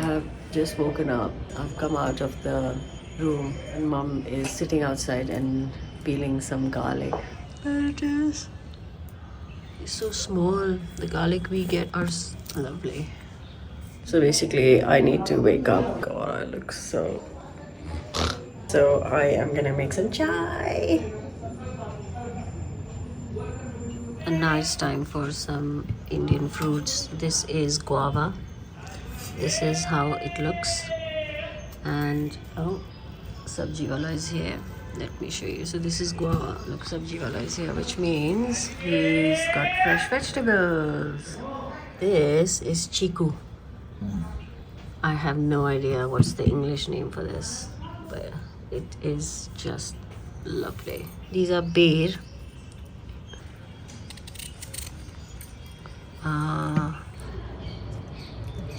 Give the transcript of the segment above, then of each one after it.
have just woken up. I've come out of the room and mom is sitting outside and peeling some garlic. There it is. It's so small. The garlic we get are lovely. So basically, I need to wake up. God, I look so... So I am gonna make some chai. A nice time for some Indian fruits. This is guava. This is how it looks. And oh, sabji wala is here. Let me show you. So this is guava. Look, sabji wala is here, which means he's got fresh vegetables. This is chiku. I have no idea what's the English name for this, but it is just lovely. These are beer.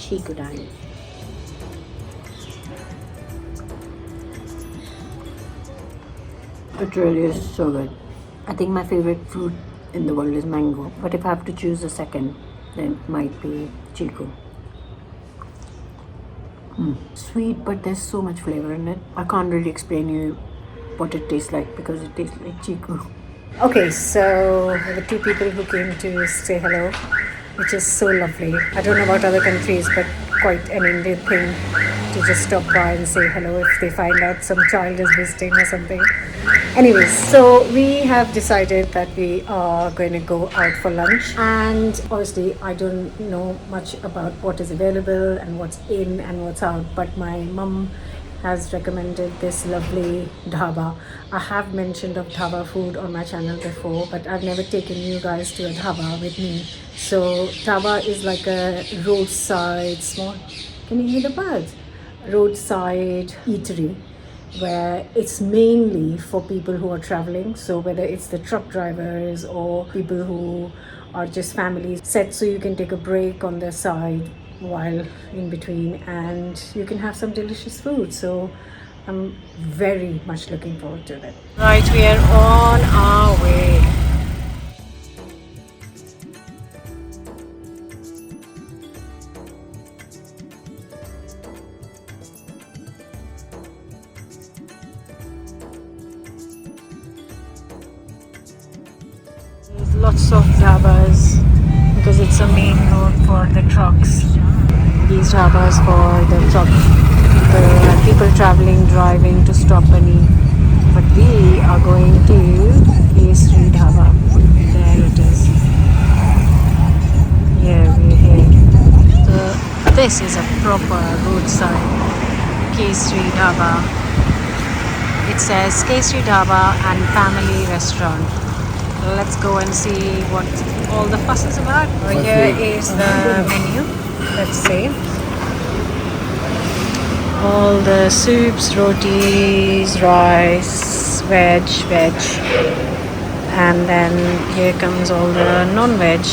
Chiku dai. It really is so good. I think my favorite fruit in the world is mango, but if I have to choose a second, then it might be chiku. Sweet, but there's so much flavor in it. I can't really explain you what it tastes like because it tastes like chiku. Okay, so there were two people who came to say hello, which is so lovely. I don't know about other countries, but quite an Indian thing to just stop by and say hello if they find out some child is visiting or something. Anyways, so we have decided that we are going to go out for lunch, and obviously I don't know much about what is available and what's in and what's out, but my mum has recommended this lovely dhaba. I have mentioned of dhaba food on my channel before, but I've never taken you guys to a dhaba with me. So dhaba is like a roadside small, can you hear the birds? Roadside eatery where it's mainly for people who are traveling. So whether it's the truck drivers or people who are just families, set so you can take a break on the side while in between and you can have some delicious food. So I'm very much looking forward to that. Right, we are on our way. There's lots of dhabas because it's a main road for the trucks. These dhabas for the truck people traveling, driving to stop and eat. But we are going to Kesri Dhaba. There it is. Yeah, we're here. So this is a proper roadside Kesri Dhaba. It says Kesri Dhaba and Family Restaurant. Let's go and see what all the fuss is about. Here is the menu. Let's see. All the soups, rotis, rice, veg, and then here comes all the non-veg.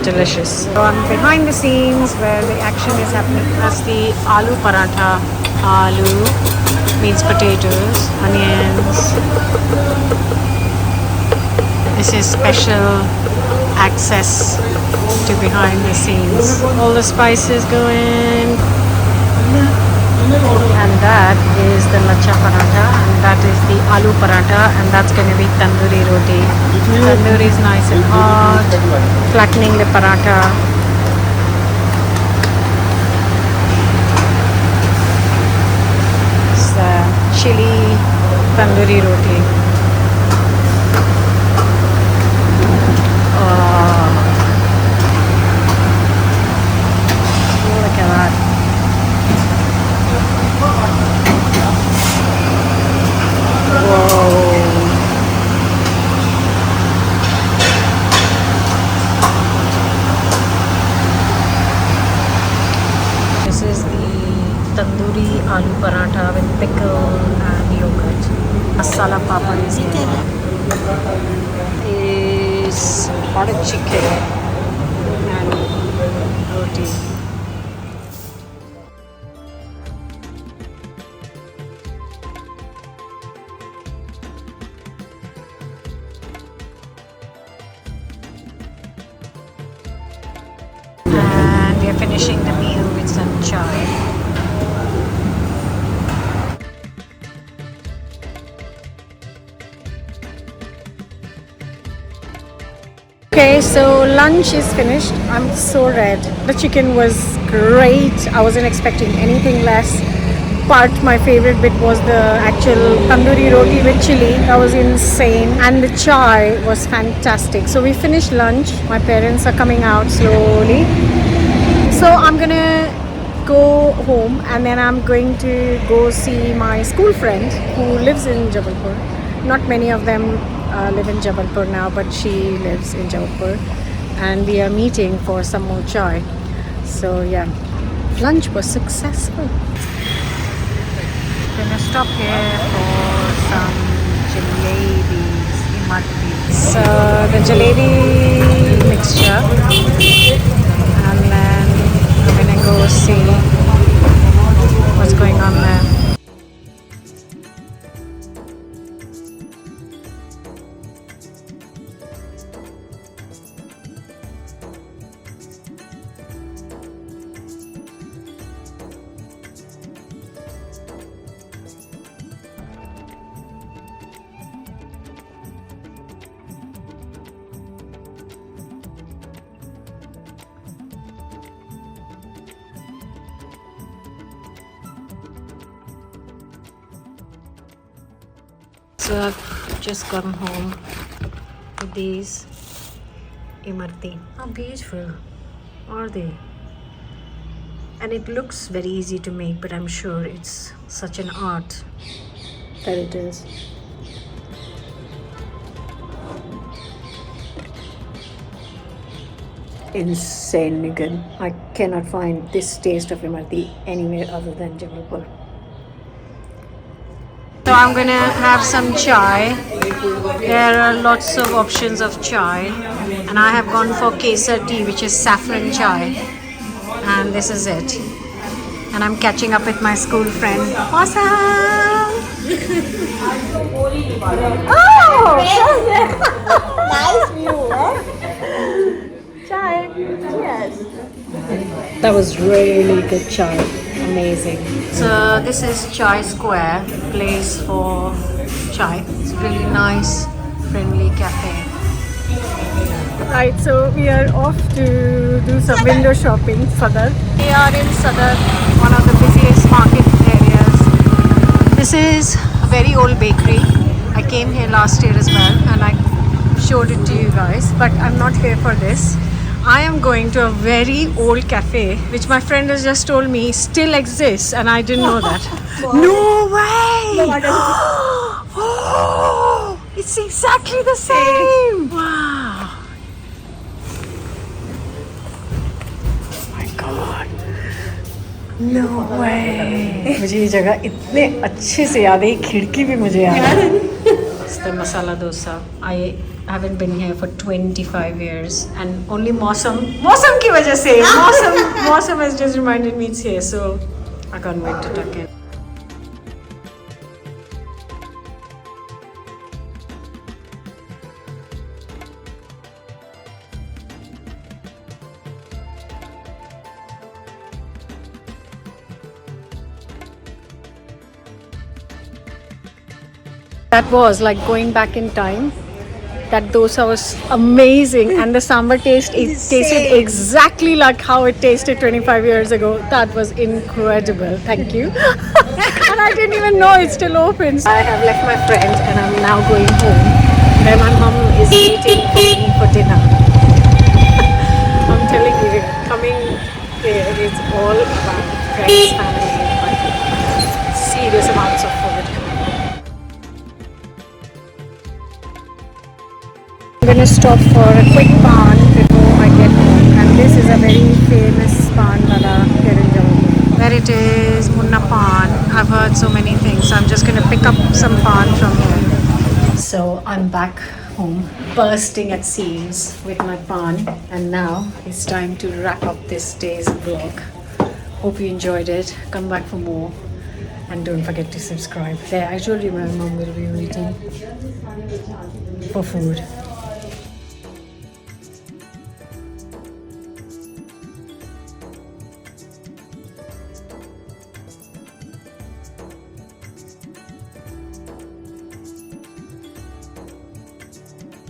Delicious. So I'm behind the scenes where the action is happening. That's the aloo paratha. Aloo means potatoes, onions. This is special access to behind the scenes. All the spices go in. And that is the lacha paratha, and that is the aloo paratha, and that's going to be tandoori roti. Tandoori is nice and hot, flattening the paratha. It's the chili tandoori roti. Look at that. Whoa. This is the tandoori aloo paratha with pickle and yogurt. Masala papad is here. Is butter chicken and roti. And we are finishing the meal with some chai. Okay, so lunch is finished. I'm so red. The chicken was great. I wasn't expecting anything less. But my favorite bit was the actual tandoori roti with chili. That was insane. And the chai was fantastic. So we finished lunch. My parents are coming out slowly. So I'm gonna go home and then I'm going to go see my school friend who lives in Jabalpur. Not many of them live in Jabalpur now, but she lives in Jabalpur. And we are meeting for some more chai. So yeah, lunch was successful. Gonna stop here for some jalebis, imatli. So the jalebi mixture, and then I'm gonna go see what's going on there. So I've just come home with these imarti. How beautiful are they? And it looks very easy to make, but I'm sure it's such an art that it is. Insane good. I cannot find this taste of imarti anywhere other than Jabalpur. So I'm gonna have some chai. There are lots of options of chai, and I have gone for kesar tea, which is saffron chai, and this is it. And I'm catching up with my school friend. Awesome! Oh, nice view, eh? Chai. Yes. That was really good chai. Amazing. So this is Chai Square, place for chai. It's really nice, friendly cafe. Right, so we are off to do some window shopping, Sadar. We are in Sadar, one of the busiest market areas. This is a very old bakery. I came here last year as well and I showed it to you guys, but I'm not here for this. I am going to a very old cafe which my friend has just told me still exists, and I didn't know that. No way! Oh, it's exactly the same! Wow! Oh my god! No way! मुझे ये जगह इतने अच्छे से याद है, खिड़की भी मुझे याद है. It's the masala dosa. I haven't been here for 25 years, and only Mausam की वजह से Mausam has just reminded me it's here, so I can't wait to tuck in. That was like going back in time. That dosa was amazing, and the sambar tasted exactly like how it tasted 25 years ago. That was incredible. Thank you. And I didn't even know it's still open. I have left my friend and I'm now going home, where my mom is waiting for me for dinner. I'm telling you, coming here is all about friends, family, and serious amounts of food. I'm going to stop for a quick paan before I get home, and this is a very famous paan wala here in Jabalpur. There it is, Munna Paan. I've heard so many things, so I'm just going to pick up some paan from here. So I'm back home, bursting at seams with my paan, and now it's time to wrap up this day's vlog. Hope you enjoyed it. Come back for more, and don't forget to subscribe. There, I told you my mom will be waiting for food.